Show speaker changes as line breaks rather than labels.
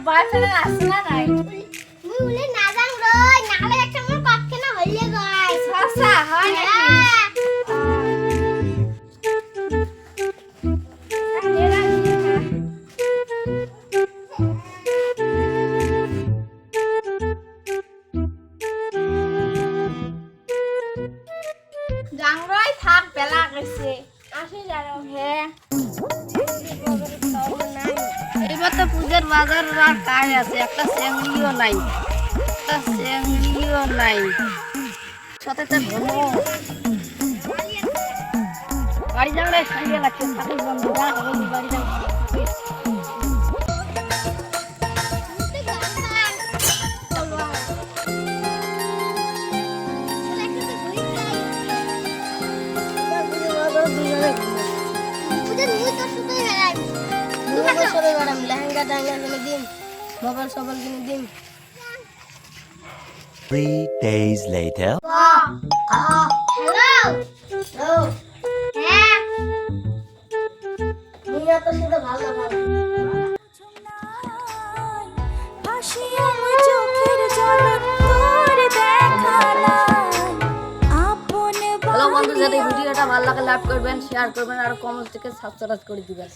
Boyfriend আছে না নাই
মুই বলে না জান রই নালে একটা মোর কক্ষে না হইলে গয়
সসা হয় নাকি জাংরই থাক বেলা গেছে আসে যাও হ্যাঁ এবার তো পূজার বাজার আর কাজ আছে একটা চেংড়িও নাই সাথে তো ঘুমো বাড়ি যাওয়ার সঙ্গে লাগছে সাথে বন্ধু বাড়ি যাও লেহেঙ্গা টাঙ্গা কিনে দিন মোবাইল সবাই কিনে দিন
3 days later.
হ্যালো হ্যাঁ মিয়া তো শুধু ভালো ভালো
হ্যালো বন্ধু, যদি ভিডিওটা ভালো লাগে লাইক করবেন, শেয়ার করবেন আর কমেন্ট থেকে সাবস্ক্রাইব করে দিবেন।